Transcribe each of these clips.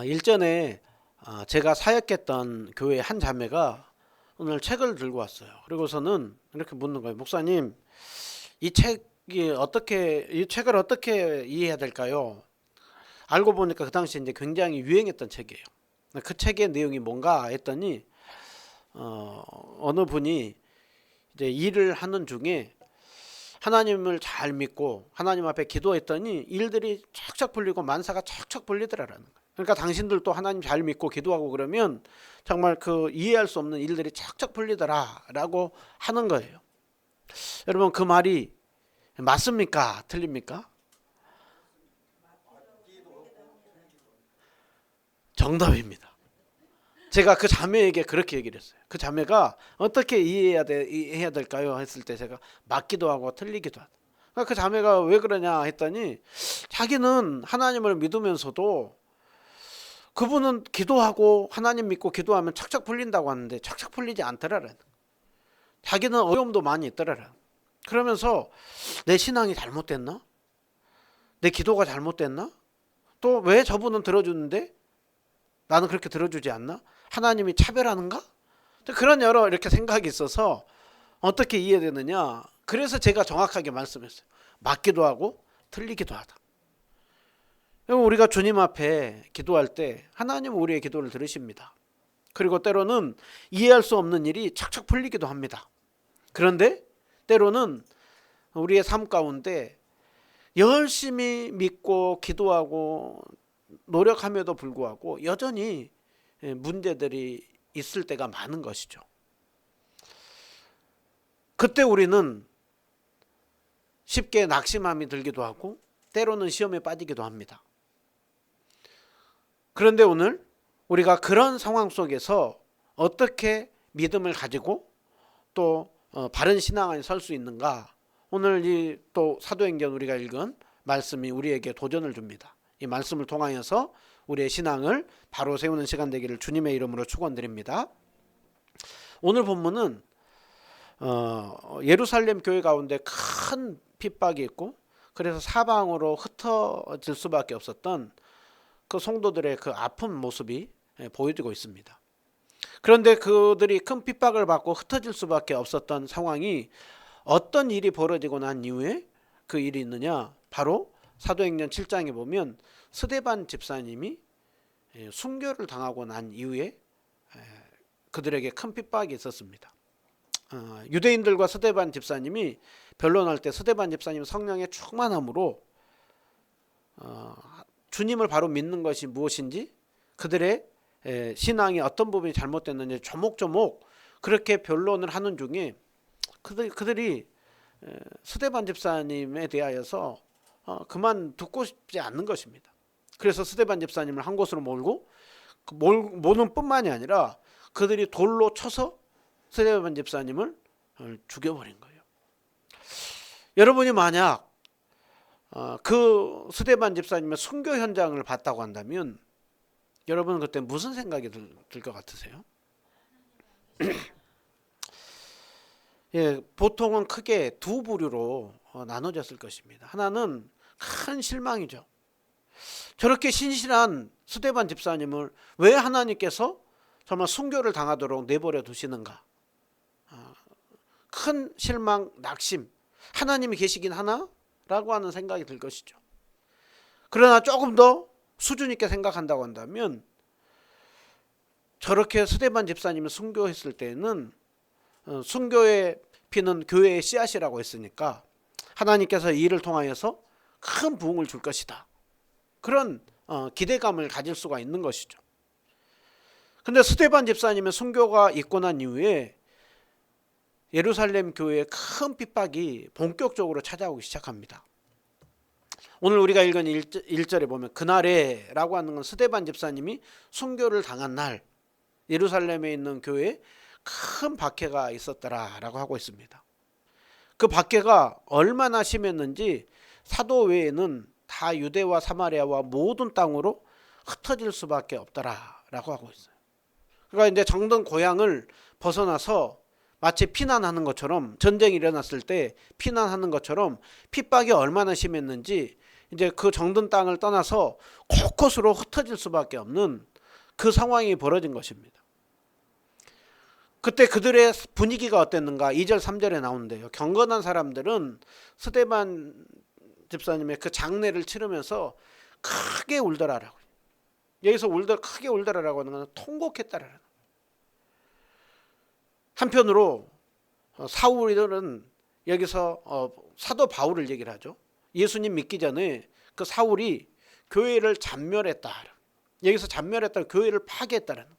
일전에 제가 사역했던 교회 한 자매가 오늘 책을 들고 왔어요. 그리고서는 이렇게 묻는 거예요. 목사님, 이 책을 어떻게 이해해야 될까요? 알고 보니까 그 당시에 이제 굉장히 유행했던 책이에요. 그 책의 내용이 뭔가 했더니 어느 분이 이제 일을 하는 중에 하나님을 잘 믿고 하나님 앞에 기도했더니 일들이 척척 풀리고 만사가 척척 풀리더라라는 거예요. 그러니까 당신들도 하나님 잘 믿고 기도하고 그러면 정말 그 이해할 수 없는 일들이 척척 풀리더라라고 하는 거예요. 여러분, 그 말이 맞습니까? 틀립니까? 정답입니다. 제가 그 자매에게 그렇게 얘기를 했어요. 그 자매가 어떻게 이해해야 될까요? 했을 때 제가 맞기도 하고 틀리기도 하다. 그러니까 그 자매가 왜 그러냐 했더니 자기는 하나님을 믿으면서도 그분은 기도하고 하나님 믿고 기도하면 착착 풀린다고 하는데 착착 풀리지 않더라라는. 자기는 어려움도 많이 있더라라. 그러면서 내 신앙이 잘못됐나? 내 기도가 잘못됐나? 또 왜 저분은 들어주는데 나는 그렇게 들어주지 않나? 하나님이 차별하는가? 그런 여러 이렇게 생각이 있어서 어떻게 이해되느냐? 그래서 제가 정확하게 말씀했어요. 맞기도 하고 틀리기도 하다. 우리가 주님 앞에 기도할 때 하나님은 우리의 기도를 들으십니다. 그리고 때로는 이해할 수 없는 일이 착착 풀리기도 합니다. 그런데 때로는 우리의 삶 가운데 열심히 믿고 기도하고 노력함에도 불구하고 여전히 문제들이 있을 때가 많은 것이죠. 그때 우리는 쉽게 낙심함이 들기도 하고 때로는 시험에 빠지기도 합니다. 그런데 오늘 우리가 그런 상황 속에서 어떻게 믿음을 가지고 또 바른 신앙 안에 설 수 있는가? 오늘 이 또 사도행전 우리가 읽은 말씀이 우리에게 도전을 줍니다. 이 말씀을 통하여서 우리의 신앙을 바로 세우는 시간 되기를 주님의 이름으로 축원드립니다. 오늘 본문은 예루살렘 교회 가운데 큰 핍박이 있고 그래서 사방으로 흩어질 수밖에 없었던 그 성도들의 그 아픈 모습이 보여지고 있습니다. 그런데 그들이 큰 핍박을 받고 흩어질 수밖에 없었던 상황이 어떤 일이 벌어지고 난 이후에 그 일이 있느냐? 바로 사도행전 7장에 보면 스데반 집사님이 순교를 당하고 난 이후에 그들에게 큰 핍박이 있었습니다. 유대인들과 스데반 집사님이 변론할 때 스데반 집사님은 성령의 충만함으로 주님을 바로 믿는 것이 무엇인지 그들의 신앙이 어떤 부분이 잘못됐는지 조목조목 그렇게 변론을 하는 중에 그들이 스데반 집사님에 대하여서 그만 듣고 싶지 않는 것입니다. 그래서 스데반 집사님을 한 곳으로 몰고 모는 뿐만이 아니라 그들이 돌로 쳐서 스데반 집사님을 죽여버린 거예요. 여러분이 만약 그 스데반 집사님의 순교 현장을 봤다고 한다면 여러분은 그때 무슨 생각이 들 것 같으세요? 예, 보통은 크게 두 부류로 나눠졌을 것입니다. 하나는 큰 실망이죠. 저렇게 신실한 스데반 집사님을 왜 하나님께서 정말 순교를 당하도록 내버려 두시는가? 큰 실망, 낙심. 하나님이 계시긴 하나? 라고 하는 생각이 들 것이죠. 그러나 조금 더 수준 있게 생각한다고 한다면 저렇게 스데반 집사님이 순교했을 때는 순교의 피는 교회의 씨앗이라고 했으니까 하나님께서 이 일을 통하여서 큰 부흥을 줄 것이다. 그런 기대감을 가질 수가 있는 것이죠. 근데 스데반 집사님의 순교가 있고 난 이후에 예루살렘 교회에 큰 핍박이 본격적으로 찾아오기 시작합니다. 오늘 우리가 읽은 1절에 보면 그날에 라고 하는 건 스데반 집사님이 순교를 당한 날 예루살렘에 있는 교회에 큰 박해가 있었더라 라고 하고 있습니다. 그 박해가 얼마나 심했는지 사도 외에는 다 유대와 사마리아와 모든 땅으로 흩어질 수밖에 없더라 라고 하고 있어요. 그러니까 이제 정든 고향을 벗어나서 마치 피난하는 것처럼 전쟁이 일어났을 때 피난하는 것처럼 핍박이 얼마나 심했는지 이제 그 정든 땅을 떠나서 곳곳으로 흩어질 수밖에 없는 그 상황이 벌어진 것입니다. 그때 그들의 분위기가 어땠는가? 2절 3절에 나오는데요. 경건한 사람들은 스데반 집사님의 그 장례를 치르면서 크게 울더라라고. 여기서 크게 울더라라고 하는 것은 통곡했다라는. 한편으로 사울은 여기서 사도 바울을 얘기를 하죠. 예수님 믿기 전에 그 사울이 교회를 잔멸했다. 여기서 잔멸했다, 교회를 파괴했다라는.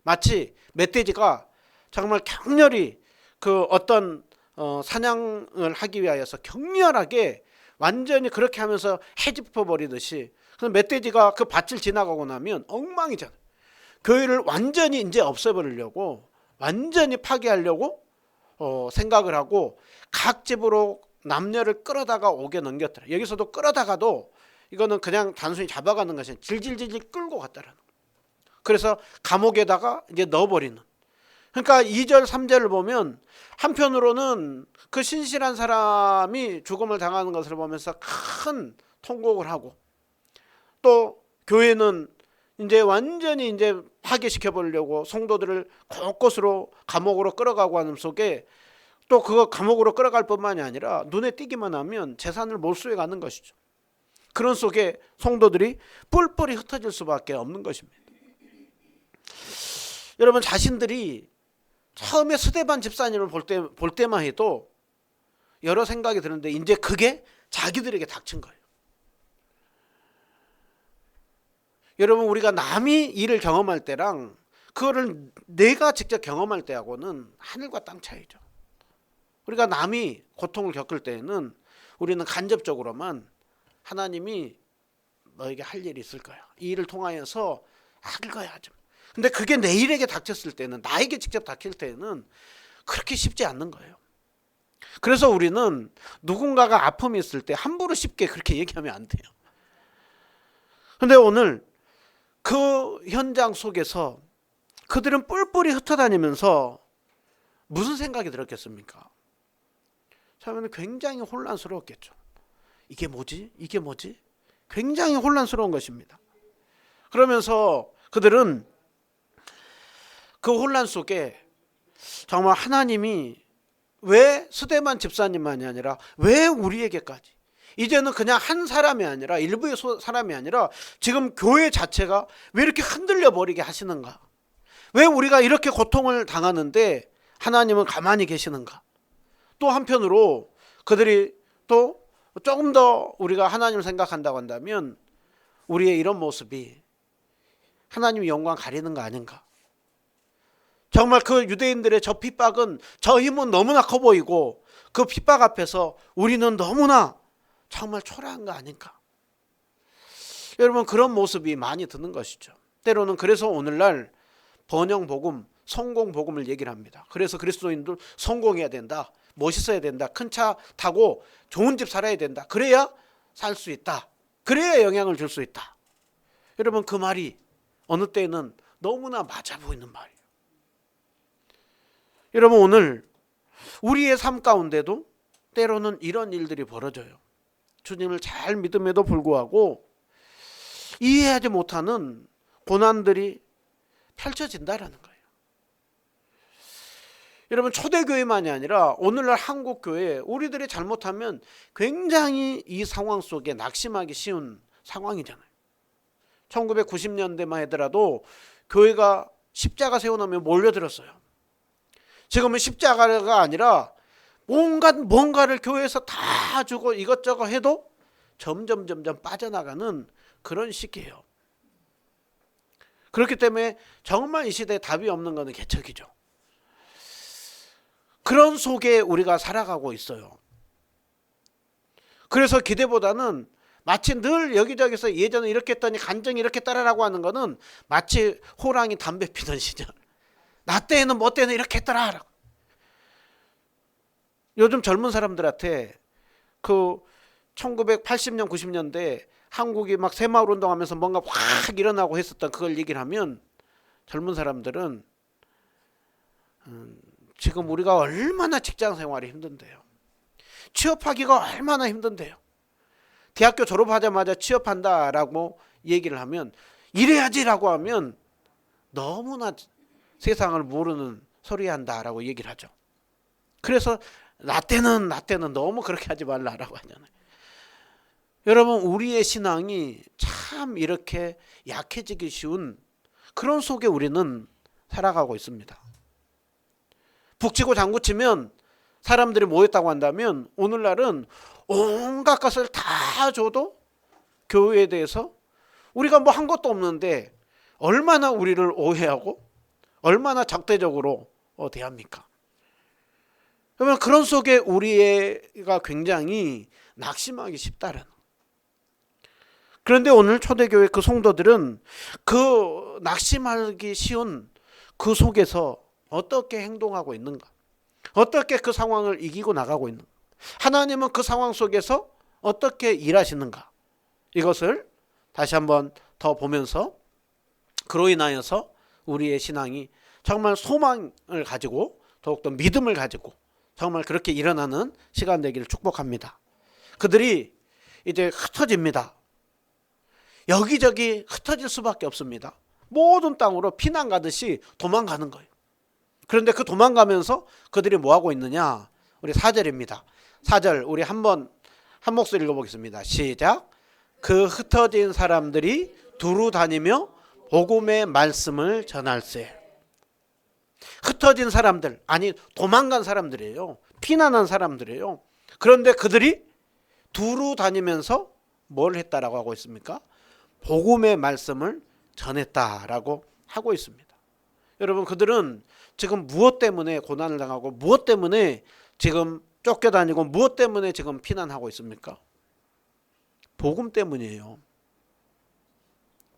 마치 멧돼지가 정말 격렬히 그 어떤 사냥을 하기 위하여서 격렬하게 완전히 그렇게 하면서 헤집어 버리듯이, 그래서 멧돼지가 그 밭을 지나가고 나면 엉망이잖아. 교회를 완전히 이제 없애버리려고, 완전히 파괴하려고 생각을 하고 각 집으로 남녀를 끌어다가 옥에 넘겼더라. 여기서도 끌어다가도 이거는 그냥 단순히 잡아가는 것이 아니라 질질질질 끌고 갔다라는. 그래서 감옥에다가 이제 넣어버리는. 그러니까 2절 3절을 보면 한편으로는 그 신실한 사람이 죽음을 당하는 것을 보면서 큰 통곡을 하고, 또 교회는 이제 완전히 이제 파괴시켜 버리려고 성도들을 곳곳으로 감옥으로 끌어가고 하는 속에, 또 그거 감옥으로 끌어갈 뿐만이 아니라 눈에 띄기만 하면 재산을 몰수해 가는 것이죠. 그런 속에 성도들이 뿔뿔이 흩어질 수밖에 없는 것입니다. 여러분, 자신들이 처음에 스데반 집사님을 볼 때만 해도 여러 생각이 드는데 이제 그게 자기들에게 닥친 거예요. 여러분, 우리가 남이 일을 경험할 때랑 그거를 내가 직접 경험할 때하고는 하늘과 땅 차이죠. 우리가 남이 고통을 겪을 때에는 우리는 간접적으로만 하나님이 너에게 할 일이 있을 거야, 이 일을 통하여서 할 거야 좀. 근데 그게 내 일에게 닥쳤을 때는, 나에게 직접 닥칠 때는 그렇게 쉽지 않는 거예요. 그래서 우리는 누군가가 아픔이 있을 때 함부로 쉽게 그렇게 얘기하면 안 돼요. 근데 오늘 그 현장 속에서 그들은 뿔뿔이 흩어다니면서 무슨 생각이 들었겠습니까? 처음에는 굉장히 혼란스러웠겠죠. 이게 뭐지? 이게 뭐지? 굉장히 혼란스러운 것입니다. 그러면서 그들은 그 혼란 속에 정말 하나님이 왜 스데반 집사님만이 아니라 왜 우리에게까지, 이제는 그냥 한 사람이 아니라 일부의 사람이 아니라 지금 교회 자체가 왜 이렇게 흔들려 버리게 하시는가? 왜 우리가 이렇게 고통을 당하는데 하나님은 가만히 계시는가? 또 한편으로 그들이 또 조금 더 우리가 하나님을 생각한다고 한다면 우리의 이런 모습이 하나님의 영광 가리는 거 아닌가? 정말 그 유대인들의 저 핍박은, 저 힘은 너무나 커 보이고 그 핍박 앞에서 우리는 너무나 정말 초라한 거 아닌가? 여러분, 그런 모습이 많이 드는 것이죠. 때로는 그래서 오늘날 번영복음, 성공복음을 얘기를 합니다. 그래서 그리스도인들 성공해야 된다, 멋있어야 된다, 큰 차 타고 좋은 집 살아야 된다, 그래야 살 수 있다, 그래야 영향을 줄 수 있다. 여러분, 그 말이 어느 때는 너무나 맞아 보이는 말이에요. 여러분, 오늘 우리의 삶 가운데도 때로는 이런 일들이 벌어져요. 주님을 잘 믿음에도 불구하고 이해하지 못하는 고난들이 펼쳐진다라는 거예요. 여러분, 초대교회만이 아니라 오늘날 한국교회, 우리들이 잘못하면 굉장히 이 상황 속에 낙심하기 쉬운 상황이잖아요. 1990년대만 하더라도 교회가 십자가 세워놓으면 몰려들었어요. 지금은 십자가가 아니라 뭔가를 교회에서 다 주고 이것저것 해도 점점 빠져나가는 그런 시기예요. 그렇기 때문에 정말 이 시대에 답이 없는 것은 개척이죠. 그런 속에 우리가 살아가고 있어요. 그래서 기대보다는 마치 늘 여기저기서 예전에 이렇게 했더니 간증이 이렇게 따라라고 하는 거는 마치 호랑이 담배 피던 시절, 나 때에는 뭐 때는 이렇게 했더라. 요즘 젊은 사람들한테 그 1980년 90년대 한국이 막 새마을 운동하면서 뭔가 확 일어나고 했었던 그걸 얘기를 하면 젊은 사람들은 지금 우리가 얼마나 직장 생활이 힘든데요, 취업하기가 얼마나 힘든데요, 대학교 졸업하자마자 취업한다라고 얘기를 하면 이래야지라고 하면 너무나 세상을 모르는 소리 한다라고 얘기를 하죠. 그래서 나 때는 너무 그렇게 하지 말라라고 하잖아요. 여러분, 우리의 신앙이 참 이렇게 약해지기 쉬운 그런 속에 우리는 살아가고 있습니다. 북치고 장구치면 사람들이 모였다고 한다면 오늘날은 온갖 것을 다 줘도 교회에 대해서 우리가 뭐 한 것도 없는데 얼마나 우리를 오해하고 얼마나 적대적으로 대합니까? 그러면 그런 속에 우리가 굉장히 낙심하기 쉽다는. 그런데 오늘 초대교회 그 성도들은 그 낙심하기 쉬운 그 속에서 어떻게 행동하고 있는가? 어떻게 그 상황을 이기고 나가고 있는가? 하나님은 그 상황 속에서 어떻게 일하시는가? 이것을 다시 한번 더 보면서 그로 인하여서 우리의 신앙이 정말 소망을 가지고 더욱더 믿음을 가지고 정말 그렇게 일어나는 시간 되기를 축복합니다. 그들이 이제 흩어집니다. 여기저기 흩어질 수밖에 없습니다. 모든 땅으로 피난 가듯이 도망가는 거예요. 그런데 그 도망가면서 그들이 뭐하고 있느냐? 우리 4절입니다. 4절 우리 한 목소리 읽어보겠습니다. 시작. 그 흩어진 사람들이 두루 다니며 복음의 말씀을 전할세. 흩어진 사람들, 아니 도망간 사람들이에요. 피난한 사람들이에요. 그런데 그들이 두루 다니면서 뭘 했다라고 하고 있습니까? 복음의 말씀을 전했다라고 하고 있습니다. 여러분, 그들은 지금 무엇 때문에 고난을 당하고 무엇 때문에 지금 쫓겨다니고 무엇 때문에 지금 피난하고 있습니까? 복음 때문이에요.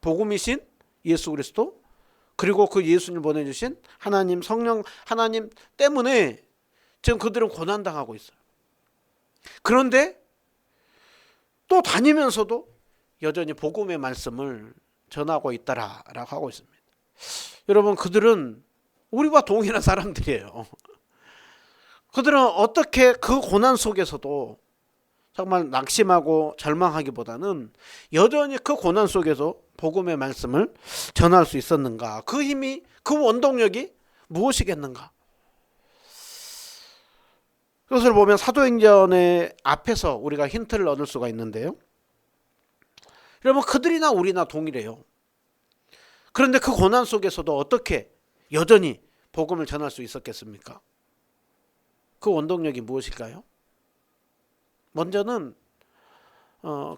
복음이신 예수 그리스도, 그리고 그 예수님 보내주신 하나님, 성령 하나님 때문에 지금 그들은 고난당하고 있어요. 그런데 또 다니면서도 여전히 복음의 말씀을 전하고 있다라고 하고 있습니다. 여러분, 그들은 우리와 동일한 사람들이에요. 그들은 어떻게 그 고난 속에서도 정말 낙심하고 절망하기보다는 여전히 그 고난 속에서 복음의 말씀을 전할 수 있었는가? 그 힘이, 그 원동력이 무엇이겠는가? 그것을 보면 사도행전의 앞에서 우리가 힌트를 얻을 수가 있는데요. 여러분, 그들이나 우리나 동일해요. 그런데 그 고난 속에서도 어떻게 여전히 복음을 전할 수 있었겠습니까? 그 원동력이 무엇일까요? 먼저는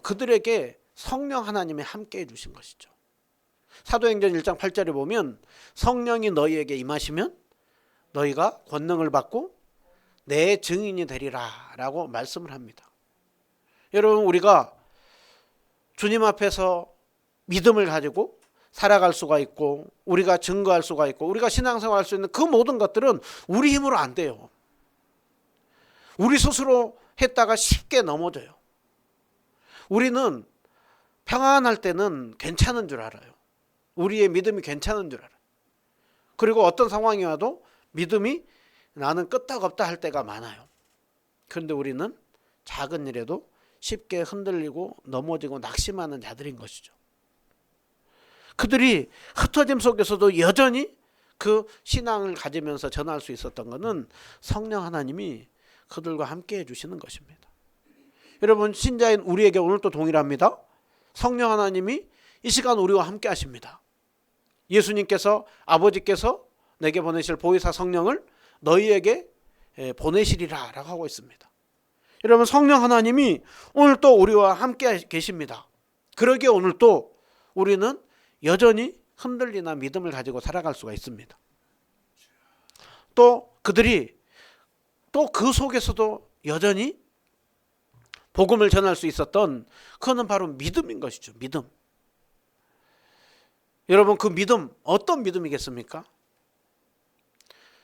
그들에게 성령 하나님이 함께해 주신 것이죠. 사도행전 1장 8절에 보면 성령이 너희에게 임하시면 너희가 권능을 받고 내 증인이 되리라 라고 말씀을 합니다. 여러분, 우리가 주님 앞에서 믿음을 가지고 살아갈 수가 있고 우리가 증거할 수가 있고 우리가 신앙생활 할 수 있는 그 모든 것들은 우리 힘으로 안 돼요. 우리 스스로 했다가 쉽게 넘어져요. 우리는 평안할 때는 괜찮은 줄 알아요. 우리의 믿음이 괜찮은 줄 알아요. 그리고 어떤 상황이 와도 믿음이 나는 끄떡없다 할 때가 많아요. 그런데 우리는 작은 일에도 쉽게 흔들리고 넘어지고 낙심하는 자들인 것이죠. 그들이 흩어짐 속에서도 여전히 그 신앙을 가지면서 전할 수 있었던 것은 성령 하나님이 그들과 함께 해주시는 것입니다. 여러분, 신자인 우리에게 오늘도 동일합니다. 성령 하나님이 이 시간 우리와 함께 하십니다. 예수님께서, 아버지께서 내게 보내실 보혜사 성령을 너희에게 보내시리라 라고 하고 있습니다. 여러분, 성령 하나님이 오늘 또 우리와 함께 계십니다. 그러기에 오늘 또 우리는 여전히 흔들리나 믿음을 가지고 살아갈 수가 있습니다. 또 그들이 또 그 속에서도 여전히 복음을 전할 수 있었던 그거는 바로 믿음인 것이죠. 믿음. 여러분, 그 믿음 어떤 믿음이겠습니까?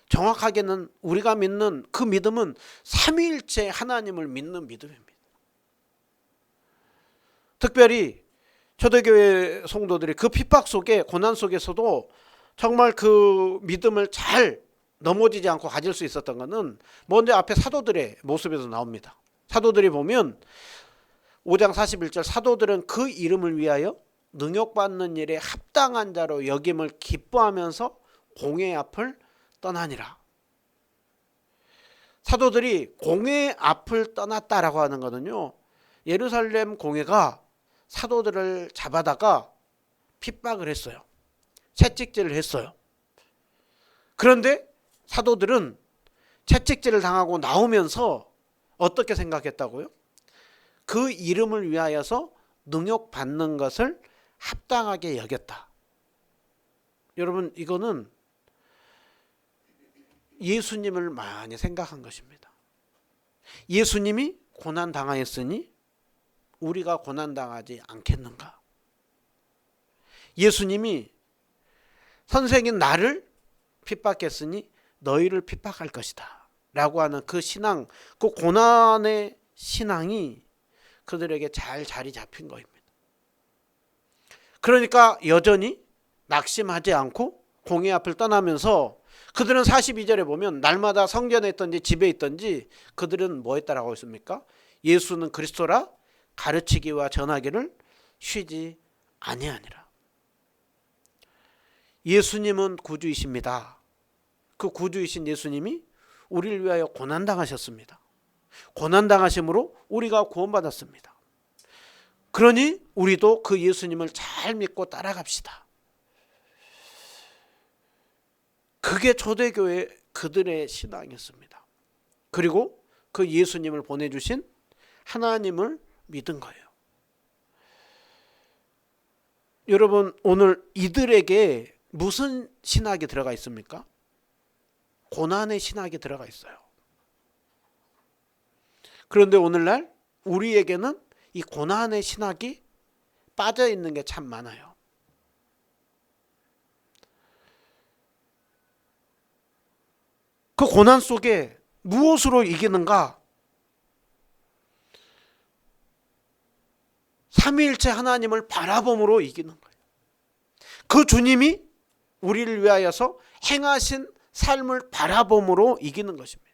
정확하게는 우리가 믿는 그 믿음은 삼위일체 하나님을 믿는 믿음입니다. 특별히 초대교회 성도들이 그 핍박 속에 고난 속에서도 정말 그 믿음을 잘 넘어지지 않고 가질 수 있었던 것은 먼저 앞에 사도들의 모습에서 나옵니다. 사도들이 보면 5장 41절 사도들은 그 이름을 위하여 능욕받는 일에 합당한 자로 여김을 기뻐하면서 공회 앞을 떠나니라. 사도들이 공회 앞을 떠났다라고 하는 거는요, 예루살렘 공회가 사도들을 잡아다가 핍박을 했어요. 채찍질을 했어요. 그런데 사도들은 채찍질을 당하고 나오면서 어떻게 생각했다고요? 그 이름을 위하여서 능욕받는 것을 합당하게 여겼다. 여러분, 이거는 예수님을 많이 생각한 것입니다. 예수님이 고난당하였으니 우리가 고난당하지 않겠는가? 예수님이 선생인 나를 핍박했으니 너희를 핍박할 것이다 라고 하는 그 신앙, 그 고난의 신앙이 그들에게 잘 자리 잡힌 것입니다. 그러니까 여전히 낙심하지 않고 공회 앞을 떠나면서 그들은 42절에 보면 날마다 성전에 있든지 집에 있든지 그들은 뭐 했다라고 했습니까? 예수는 그리스도라 가르치기와 전하기를 쉬지 아니하니라. 예수님은 구주이십니다. 그 구주이신 예수님이 우리를 위하여 고난당하셨습니다. 고난당하심으로 우리가 구원받았습니다. 그러니 우리도 그 예수님을 잘 믿고 따라갑시다. 그게 초대교회 그들의 신앙이었습니다. 그리고 그 예수님을 보내주신 하나님을 믿은 거예요. 여러분, 오늘 이들에게 무슨 신학이 들어가 있습니까? 고난의 신학이 들어가 있어요. 그런데 오늘날 우리에게는 이 고난의 신학이 빠져 있는 게 참 많아요. 그 고난 속에 무엇으로 이기는가? 삼위일체 하나님을 바라봄으로 이기는 거예요. 그 주님이 우리를 위하여서 행하신 삶을 바라봄으로 이기는 것입니다.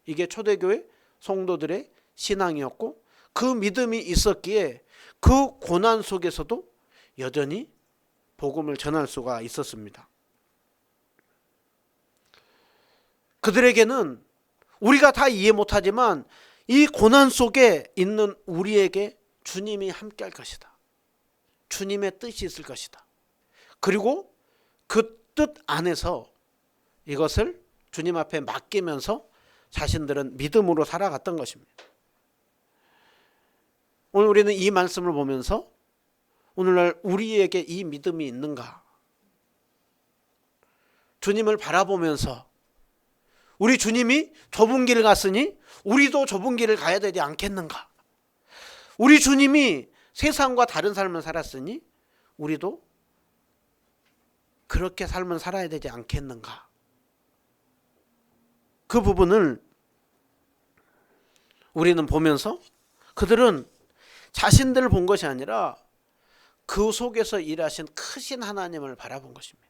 이게 초대교회 성도들의 신앙이었고 그 믿음이 있었기에 그 고난 속에서도 여전히 복음을 전할 수가 있었습니다. 그들에게는 우리가 다 이해 못하지만 이 고난 속에 있는 우리에게 주님이 함께 할 것이다. 주님의 뜻이 있을 것이다. 그리고 그 뜻 안에서 이것을 주님 앞에 맡기면서 자신들은 믿음으로 살아갔던 것입니다. 오늘 우리는 이 말씀을 보면서 오늘날 우리에게 이 믿음이 있는가? 주님을 바라보면서 우리 주님이 좁은 길을 갔으니 우리도 좁은 길을 가야 되지 않겠는가? 우리 주님이 세상과 다른 삶을 살았으니 우리도 그렇게 삶을 살아야 되지 않겠는가? 그 부분을 우리는 보면서 그들은 자신들을 본 것이 아니라 그 속에서 일하신 크신 하나님을 바라본 것입니다.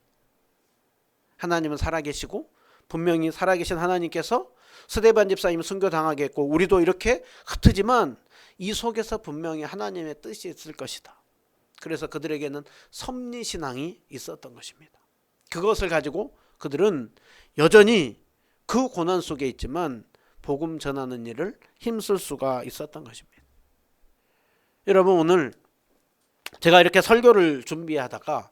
하나님은 살아계시고 분명히 살아계신 하나님께서 스데반 집사님이 순교당하게 했고 우리도 이렇게 흩어지만 이 속에서 분명히 하나님의 뜻이 있을 것이다. 그래서 그들에게는 섭리신앙이 있었던 것입니다. 그것을 가지고 그들은 여전히 그 고난 속에 있지만 복음 전하는 일을 힘쓸 수가 있었던 것입니다. 여러분, 오늘 제가 이렇게 설교를 준비하다가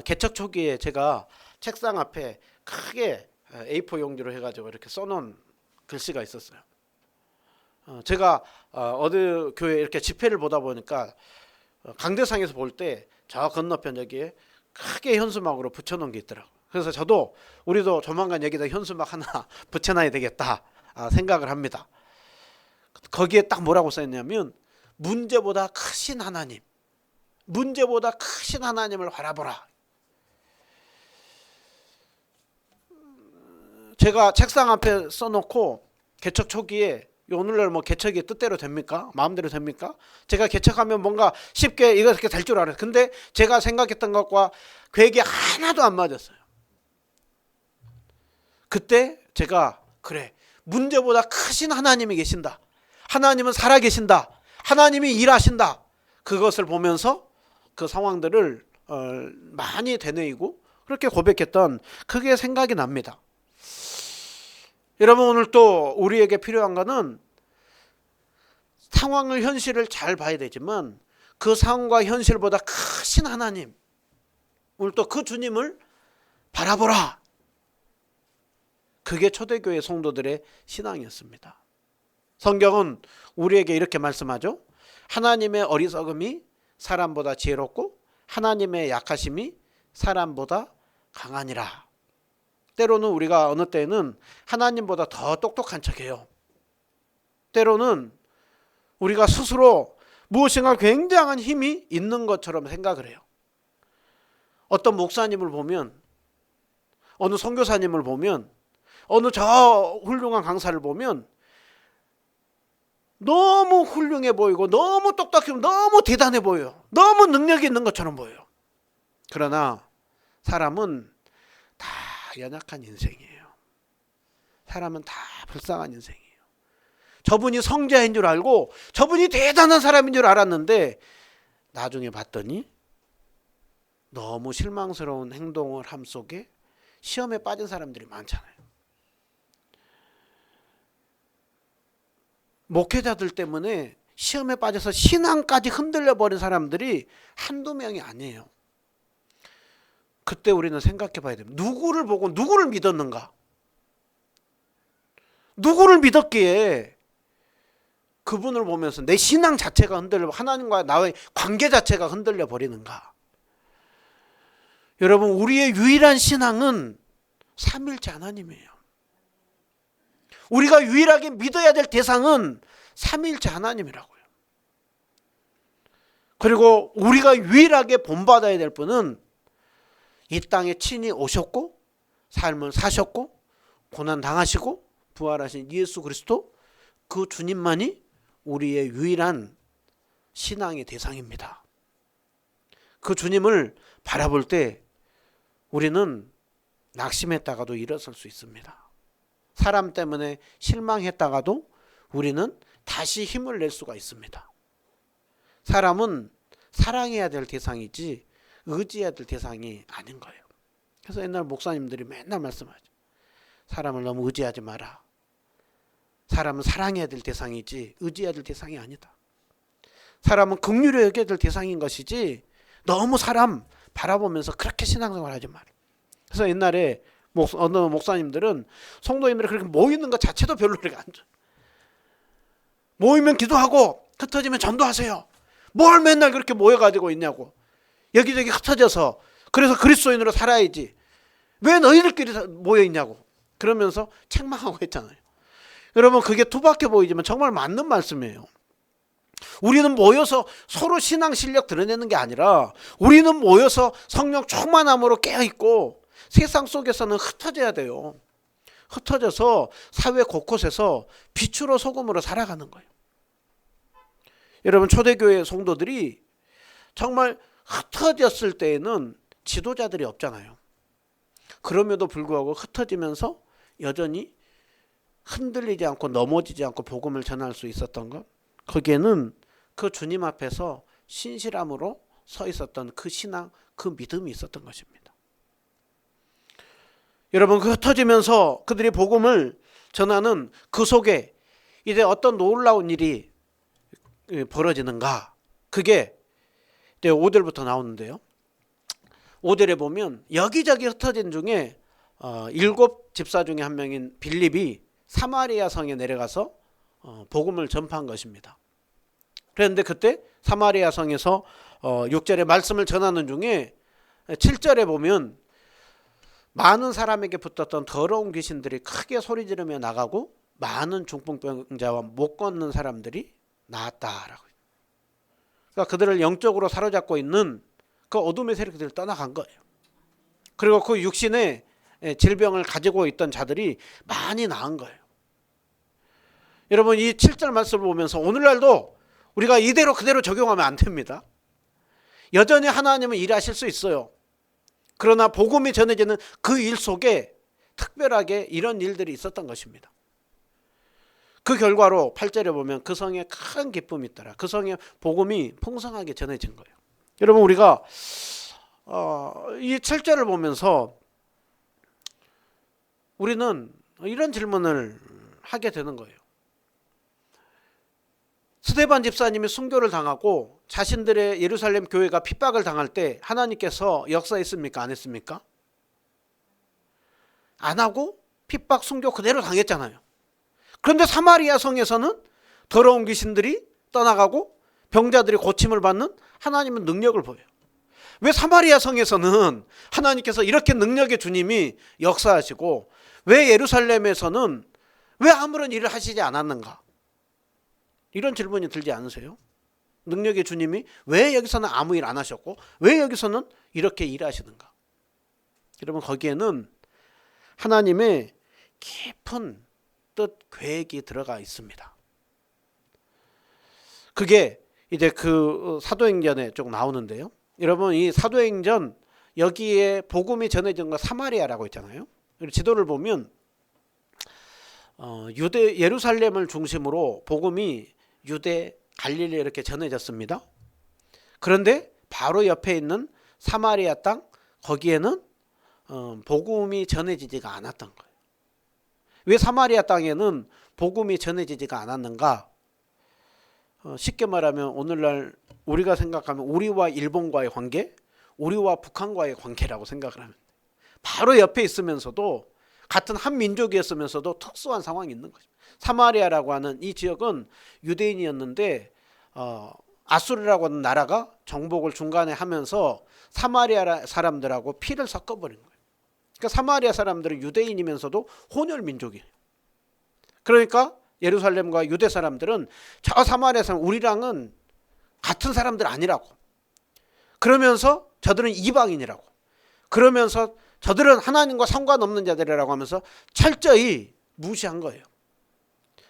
개척 초기에 제가 책상 앞에 크게 A4 용지로 해가지고 이렇게 써놓은 글씨가 있었어요. 제가 어느 교회 이렇게 집회를 보다 보니까 강대상에서 볼 때 저 건너편 여기에 크게 현수막으로 붙여놓은 게 있더라고요. 그래서 저도 우리도 조만간 여기다 현수막 하나 붙여놔야 되겠다 생각을 합니다. 거기에 딱 뭐라고 써있냐면 문제보다 크신 하나님, 문제보다 크신 하나님을 바라보라. 제가 책상 앞에 써놓고 개척 초기에 오늘날 뭐 개척이 뜻대로 됩니까? 마음대로 됩니까? 제가 개척하면 뭔가 쉽게 이렇게 될 줄 알았어요. 근데 제가 생각했던 것과 계획이 하나도 안 맞았어요. 그때 제가 그래, 문제보다 크신 하나님이 계신다. 하나님은 살아계신다. 하나님이 일하신다. 그것을 보면서 그 상황들을 많이 되뇌이고 그렇게 고백했던 그게 생각이 납니다. 여러분, 오늘 또 우리에게 필요한 거는 상황을, 현실을 잘 봐야 되지만 그 상황과 현실보다 크신 하나님, 오늘 또 그 주님을 바라보라. 그게 초대교회 성도들의 신앙이었습니다. 성경은 우리에게 이렇게 말씀하죠. 하나님의 어리석음이 사람보다 지혜롭고 하나님의 약하심이 사람보다 강하니라. 때로는 우리가 어느 때는 하나님보다 더 똑똑한 척해요. 때로는 우리가 스스로 무엇인가 굉장한 힘이 있는 것처럼 생각을 해요. 어떤 목사님을 보면, 어느 선교사님을 보면, 어느 저 훌륭한 강사를 보면 너무 훌륭해 보이고 너무 똑똑해, 너무 대단해 보여요. 너무 능력이 있는 것처럼 보여요. 그러나 사람은 다 연약한 인생이에요. 사람은 다 불쌍한 인생이에요. 저분이 성자인 줄 알고 저분이 대단한 사람인 줄 알았는데 나중에 봤더니 너무 실망스러운 행동을 함 속에 시험에 빠진 사람들이 많잖아요. 목회자들 때문에 시험에 빠져서 신앙까지 흔들려 버린 사람들이 한두 명이 아니에요. 그때 우리는 생각해 봐야 됩니다. 누구를 보고 누구를 믿었는가? 누구를 믿었기에 그분을 보면서 내 신앙 자체가 흔들려, 하나님과 나의 관계 자체가 흔들려 버리는가? 여러분, 우리의 유일한 신앙은 삼위일체 하나님이에요. 우리가 유일하게 믿어야 될 대상은 삼위일체 하나님이라고요. 그리고 우리가 유일하게 본받아야 될 분은 이 땅에 친히 오셨고 삶을 사셨고 고난 당하시고 부활하신 예수 그리스도, 그 주님만이 우리의 유일한 신앙의 대상입니다. 그 주님을 바라볼 때 우리는 낙심했다가도 일어설 수 있습니다. 사람 때문에 실망했다가도 우리는 다시 힘을 낼 수가 있습니다. 사람은 사랑해야 될 대상이지 의지해야 될 대상이 아닌 거예요. 그래서 옛날 목사님들이 맨날 말씀하죠. 사람을 너무 의지하지 마라. 사람은 사랑해야 될 대상이지 의지해야 될 대상이 아니다. 사람은 긍휼히 여겨야 될 대상인 것이지 너무 사람 바라보면서 그렇게 신앙생활 하지 마라. 그래서 옛날에 어느 목사님들은 성도님들이 그렇게 모이는 것 자체도 별로 그렇게 안 좋아. 모이면 기도하고 흩어지면 전도하세요. 뭘 맨날 그렇게 모여가지고 있냐고. 여기저기 흩어져서 그래서 그리스도인으로 살아야지. 왜 너희들끼리 모여 있냐고. 그러면서 책망하고 했잖아요. 여러분, 그게 투박해 보이지만 정말 맞는 말씀이에요. 우리는 모여서 서로 신앙 실력 드러내는 게 아니라 우리는 모여서 성령 충만함으로 깨어있고 세상 속에서는 흩어져야 돼요. 흩어져서 사회 곳곳에서 빛으로 소금으로 살아가는 거예요. 여러분, 초대교회 성도들이 정말 흩어졌을 때에는 지도자들이 없잖아요. 그럼에도 불구하고 흩어지면서 여전히 흔들리지 않고 넘어지지 않고 복음을 전할 수 있었던 것, 거기에는 그 주님 앞에서 신실함으로 서 있었던 그 신앙, 그 믿음이 있었던 것입니다. 여러분, 그 흩어지면서 그들이 복음을 전하는 그 속에 이제 어떤 놀라운 일이 벌어지는가? 그게 5절부터 나오는데요. 5절에 보면 여기저기 흩어진 중에 7 집사 중에 한 명인 빌립이 사마리아 성에 내려가서 복음을 전파한 것입니다. 그런데 그때 사마리아 성에서 6절에 말씀을 전하는 중에 7절에 보면 많은 사람에게 붙었던 더러운 귀신들이 크게 소리 지르며 나가고 많은 중풍병자와 못 걷는 사람들이 나았다라고. 그러니까 그들을 영적으로 사로잡고 있는 그 어둠의 세력들을 떠나간 거예요. 그리고 그 육신의 질병을 가지고 있던 자들이 많이 나은 거예요. 여러분, 이 7절 말씀을 보면서 오늘날도 우리가 이대로 그대로 적용하면 안 됩니다. 여전히 하나님은 일하실 수 있어요. 그러나 복음이 전해지는 그 일 속에 특별하게 이런 일들이 있었던 것입니다. 그 결과로 8절에 보면 그 성에 큰 기쁨이 있더라. 그 성에 복음이 풍성하게 전해진 거예요. 여러분 우리가 이 7절을 보면서 우리는 이런 질문을 하게 되는 거예요. 스데반 집사님이 순교를 당하고 자신들의 예루살렘 교회가 핍박을 당할 때 하나님께서 역사했습니까? 안 했습니까? 안 하고 핍박 순교 그대로 당했잖아요. 그런데 사마리아 성에서는 더러운 귀신들이 떠나가고 병자들이 고침을 받는 하나님의 능력을 보여요. 왜 사마리아 성에서는 하나님께서 이렇게 능력의 주님이 역사하시고 왜 예루살렘에서는 왜 아무런 일을 하시지 않았는가? 이런 질문이 들지 않으세요? 능력의 주님이 왜 여기서는 아무 일 안 하셨고 왜 여기서는 이렇게 일하시는가? 여러분 거기에는 하나님의 깊은 뜻 계획이 들어가 있습니다. 그게 이제 그 사도행전에 쭉 나오는데요. 여러분 이 사도행전 여기에 복음이 전해진 거 사마리아라고 있잖아요. 지도를 보면 유대 예루살렘을 중심으로 복음이 유대 갈릴리에 이렇게 전해졌습니다. 그런데 바로 옆에 있는 사마리아 땅 거기에는 복음이 전해지지가 않았던 거예요. 왜 사마리아 땅에는 복음이 전해지지가 않았는가? 쉽게 말하면 오늘날 우리가 생각하면 우리와 일본과의 관계, 우리와 북한과의 관계라고 생각을 하면 바로 옆에 있으면서도 같은 한 민족이었으면서도 특수한 상황이 있는 거죠. 사마리아라고 하는 이 지역은 유대인이었는데 아수르라고 하는 나라가 정복을 중간에 하면서 사마리아 사람들하고 피를 섞어버린 거예요. 그러니까 사마리아 사람들은 유대인이면서도 혼혈 민족이에요. 그러니까 예루살렘과 유대 사람들은 저 사마리아 사람 우리랑은 같은 사람들 아니라고. 그러면서 저들은 이방인이라고. 그러면서 저들은 하나님과 상관없는 자들이라고 하면서 철저히 무시한 거예요.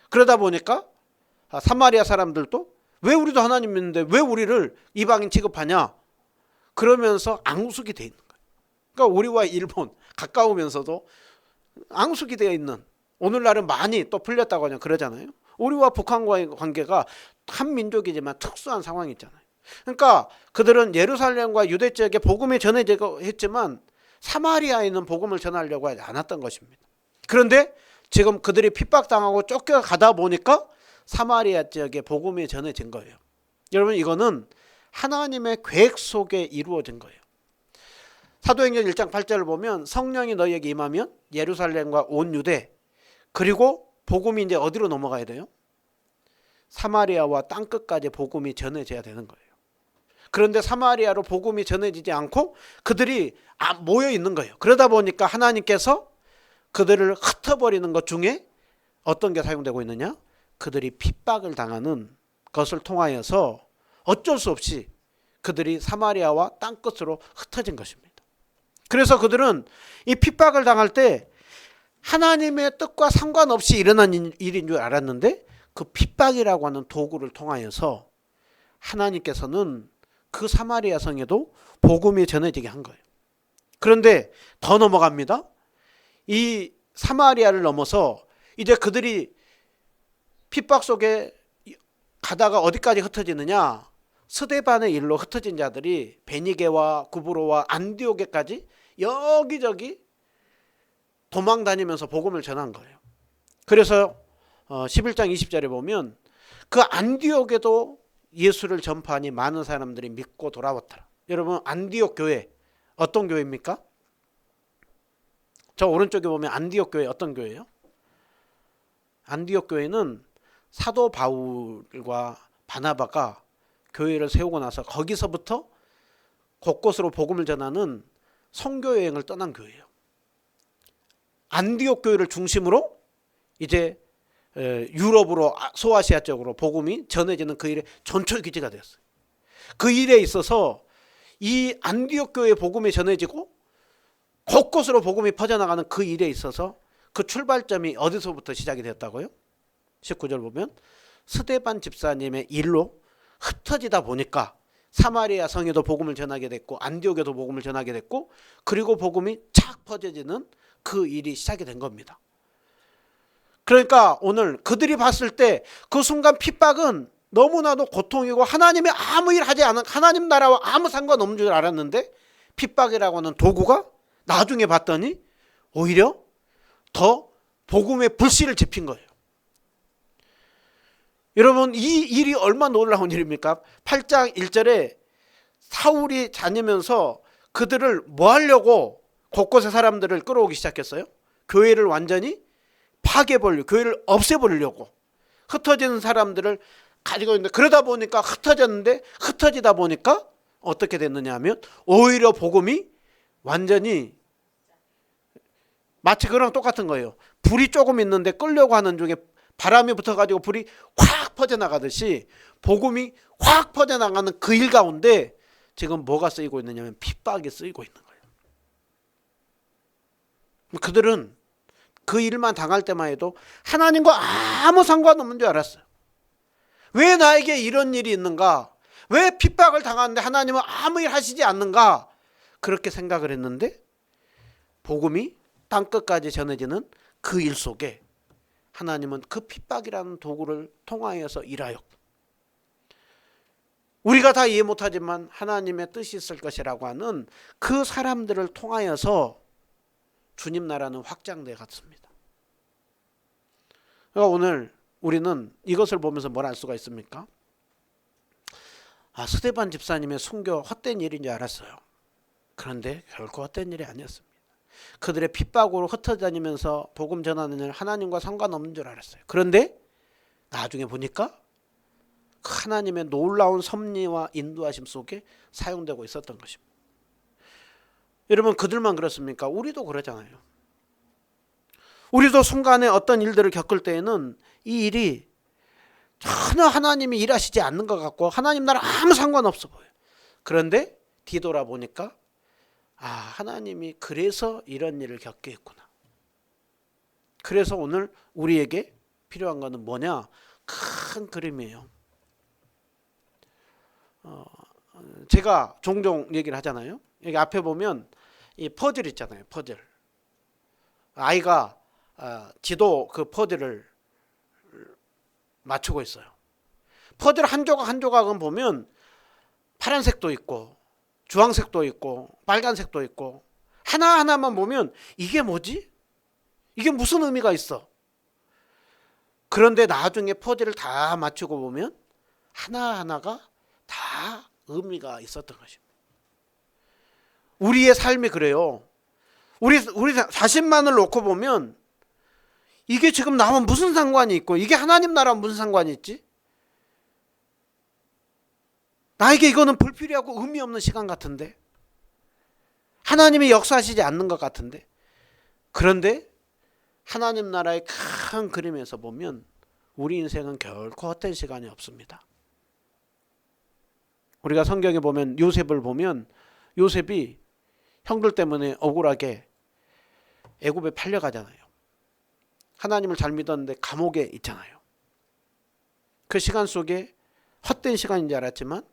그러다 보니까 사마리아 사람들도 왜 우리도 하나님 믿는데 왜 우리를 이방인 취급하냐? 그러면서 앙숙이 돼 있는 거예요. 그러니까 우리와 일본 가까우면서도 앙숙이 되어 있는 오늘날은 많이 또 풀렸다고 그냥 그러잖아요. 우리와 북한과의 관계가 한 민족이지만 특수한 상황이 있잖아요. 그러니까 그들은 예루살렘과 유대 지역에 복음이 전해지고 했지만 사마리아에는 복음을 전하려고 하지 않았던 것입니다. 그런데 지금 그들이 핍박당하고 쫓겨가다 보니까 사마리아 지역에 복음이 전해진 거예요. 여러분 이거는 하나님의 계획 속에 이루어진 거예요. 사도행전 1장 8절을 보면 성령이 너희에게 임하면 예루살렘과 온 유대 그리고 복음이 이제 어디로 넘어가야 돼요? 사마리아와 땅끝까지 복음이 전해져야 되는 거예요. 그런데 사마리아로 복음이 전해지지 않고 그들이 모여 있는 거예요. 그러다 보니까 하나님께서 그들을 흩어버리는 것 중에 어떤 게 사용되고 있느냐? 그들이 핍박을 당하는 것을 통하여서 어쩔 수 없이 그들이 사마리아와 땅끝으로 흩어진 것입니다. 그래서 그들은 이 핍박을 당할 때 하나님의 뜻과 상관없이 일어난 일인 줄 알았는데 그 핍박이라고 하는 도구를 통하여서 하나님께서는 그 사마리아 성에도 복음이 전해지게 한 거예요. 그런데 더 넘어갑니다. 이 사마리아를 넘어서 이제 그들이 핍박 속에 가다가 어디까지 흩어지느냐? 스데반의 일로 흩어진 자들이 베니게와 구브로와 안디오게까지 여기저기 도망 다니면서 복음을 전한 거예요. 그래서 11장 20절에 보면 그 안디옥에도 예수를 전파하니 많은 사람들이 믿고 돌아왔더라. 여러분 안디옥 교회 어떤 교회입니까? 저 오른쪽에 보면 안디옥 교회 어떤 교회예요? 안디옥 교회는 사도 바울과 바나바가 교회를 세우고 나서 거기서부터 곳곳으로 복음을 전하는 선교 여행을 떠난 교회예요. 안디옥 교회를 중심으로 이제 유럽으로 소아시아 쪽으로 복음이 전해지는 그 일의 전초 기지가 되었어요. 그 일에 있어서 이 안디옥 교회 복음이 전해지고 곳곳으로 복음이 퍼져나가는 그 일에 있어서 그 출발점이 어디서부터 시작이 되었다고요? 19절 보면 스데반 집사님의 일로 흩어지다 보니까 사마리아 성에도 복음을 전하게 됐고 안디옥에도 복음을 전하게 됐고 그리고 복음이 착 퍼져지는 그 일이 시작이 된 겁니다. 그러니까 오늘 그들이 봤을 때 그 순간 핍박은 너무나도 고통이고 하나님이 아무 일 하지 않은 하나님 나라와 아무 상관없는 줄 알았는데 핍박이라고 하는 도구가 나중에 봤더니 오히려 더 복음의 불씨를 지핀 거예요. 여러분 이 일이 얼마나 놀라운 일입니까? 8장 1절에 사울이 다니면서 그들을 뭐 하려고 곳곳에 사람들을 끌어오기 시작했어요? 교회를 완전히 파괴해버리려고, 교회를 없애버리려고 흩어지는 사람들을 가지고 있는데, 그러다 보니까 흩어졌는데 흩어지다 보니까 어떻게 됐느냐 하면 오히려 복음이 완전히 마치 그랑 똑같은 거예요. 불이 조금 있는데 끌려고 하는 중에 바람이 붙어가지고 불이 확 퍼져나가듯이 복음이 확 퍼져나가는 그 일 가운데 지금 뭐가 쓰이고 있느냐면 핍박이 쓰이고 있는 거예요. 그들은 그 일만 당할 때만 해도 하나님과 아무 상관없는 줄 알았어요. 왜 나에게 이런 일이 있는가? 왜 핍박을 당하는데 하나님은 아무 일 하시지 않는가? 그렇게 생각을 했는데 복음이 땅끝까지 전해지는 그 일 속에 하나님은 그 핍박이라는 도구를 통하여서 일하여 우리가 다 이해 못하지만 하나님의 뜻이 있을 것이라고 하는 그 사람들을 통하여서 주님 나라는 확장되어 갔습니다. 그러니까 오늘 우리는 이것을 보면서 뭘 알 수가 있습니까? 스데반 집사님의 순교 헛된 일인 줄 알았어요. 그런데 결코 헛된 일이 아니었습니다. 그들의 핍박으로 흩어다니면서 복음 전하는 일 하나님과 상관없는 줄 알았어요. 그런데 나중에 보니까 하나님의 놀라운 섭리와 인도하심 속에 사용되고 있었던 것입니다. 여러분 그들만 그렇습니까? 우리도 그러잖아요. 우리도 순간에 어떤 일들을 겪을 때에는 이 일이 전혀 하나님이 일하시지 않는 것 같고 하나님 나라 아무 상관없어 보여요. 그런데 뒤돌아보니까 하나님이 그래서 이런 일을 겪게 했구나. 그래서 오늘 우리에게 필요한 것은 뭐냐? 큰 그림이에요. 제가 종종 얘기를 하잖아요. 여기 앞에 보면 이 퍼즐 있잖아요. 퍼즐. 아이가 지도 그 퍼즐을 맞추고 있어요. 퍼즐 한 조각 한 조각은 보면 파란색도 있고 주황색도 있고 빨간색도 있고 하나하나만 보면 이게 뭐지? 이게 무슨 의미가 있어? 그런데 나중에 퍼즐을 다 맞추고 보면 하나하나가 다 의미가 있었던 것입니다. 우리의 삶이 그래요. 우리 자신만을 놓고 보면 이게 지금 나와 무슨 상관이 있고 이게 하나님 나라와 무슨 상관이 있지? 나에게 이거는 불필요하고 의미 없는 시간 같은데, 하나님이 역사하시지 않는 것 같은데. 그런데 하나님 나라의 큰 그림에서 보면 우리 인생은 결코 헛된 시간이 없습니다. 우리가 성경에 보면 요셉을 보면 요셉이 형들 때문에 억울하게 애굽에 팔려가잖아요. 하나님을 잘 믿었는데 감옥에 있잖아요. 그 시간 속에 헛된 시간인 줄 알았지만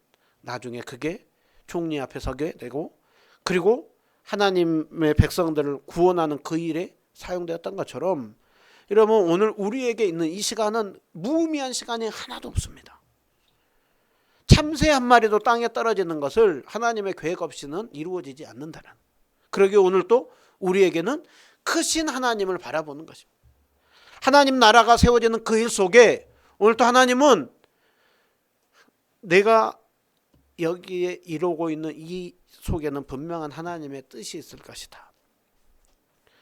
나중에 그게 총리 앞에 서게 되고 그리고 하나님의 백성들을 구원하는 그 일에 사용되었던 것처럼 여러분 오늘 우리에게 있는 이 시간은 무의미한 시간이 하나도 없습니다. 참새 한 마리도 땅에 떨어지는 것을 하나님의 계획 없이는 이루어지지 않는다는. 그러기에 오늘 또 우리에게는 크신 하나님을 바라보는 것입니다. 하나님 나라가 세워지는 그 일 속에 오늘 또 하나님은 내가 여기에 이루고 있는 이 속에는 분명한 하나님의 뜻이 있을 것이다.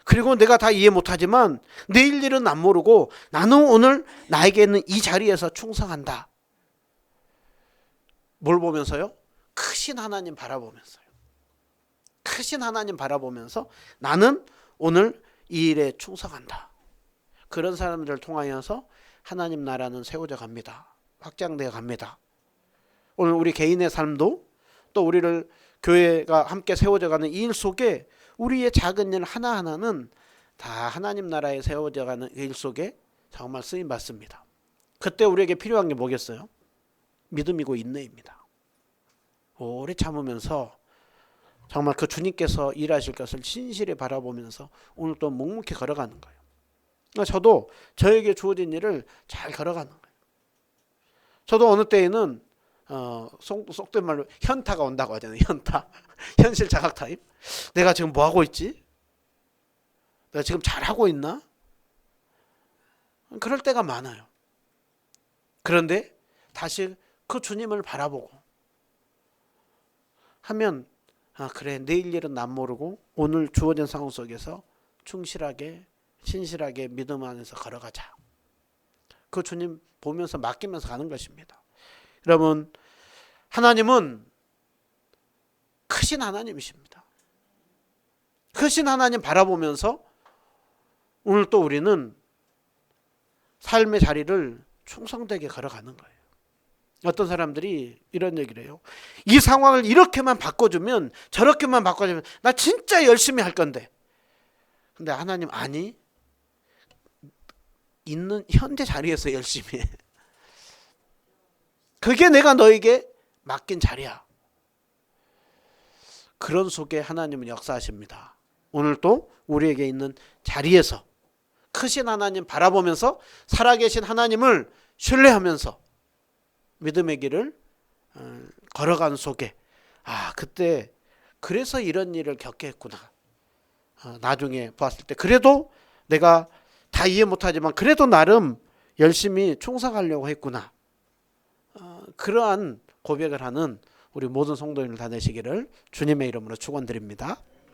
그리고 내가 다 이해 못하지만 내일 일은 안 모르고 나는 오늘 나에게 있는 이 자리에서 충성한다. 뭘 보면서요? 크신 하나님 바라보면서요. 크신 하나님 바라보면서 나는 오늘 이 일에 충성한다. 그런 사람들을 통하여서 하나님 나라는 세워져 갑니다. 확장되어 갑니다. 오늘 우리 개인의 삶도 또 우리를 교회가 함께 세워져 가는 이 일 속에 우리의 작은 일 하나하나는 다 하나님 나라에 세워져 가는 일 속에 정말 쓰임 받습니다. 그때 우리에게 필요한 게 뭐겠어요? 믿음이고 인내입니다. 오래 참으면서 정말 그 주님께서 일하실 것을 신실히 바라보면서 오늘 또 묵묵히 걸어가는 거예요. 저도 저에게 주어진 일을 잘 걸어가는 거예요. 저도 어느 때에는 속된 말로 현타가 온다고 하잖아요. 현타. 현실 자각 타임. 내가 지금 뭐 하고 있지? 내가 지금 잘하고 있나? 그럴 때가 많아요. 그런데 다시 그 주님을 바라보고 하면 그래, 내일 일은 난 모르고 오늘 주어진 상황 속에서 충실하게 신실하게 믿음 안에서 걸어가자. 그 주님 보면서 맡기면서 가는 것입니다. 여러분, 하나님은 크신 하나님이십니다. 크신 하나님 바라보면서 오늘 또 우리는 삶의 자리를 충성되게 걸어가는 거예요. 어떤 사람들이 이런 얘기를 해요. 이 상황을 이렇게만 바꿔주면, 저렇게만 바꿔주면 나 진짜 열심히 할 건데. 근데 하나님, 아니, 있는 현재 자리에서 열심히 해. 그게 내가 너에게 맡긴 자리야. 그런 속에 하나님은 역사하십니다. 오늘 또 우리에게 있는 자리에서 크신 하나님 바라보면서 살아계신 하나님을 신뢰하면서 믿음의 길을 걸어가는 속에 그때 그래서 이런 일을 겪게 했구나. 나중에 봤을 때 그래도 내가 다 이해 못하지만 그래도 나름 열심히 충성하려고 했구나. 그러한 고백을 하는 우리 모든 성도님들 다 되시기를 주님의 이름으로 축원드립니다.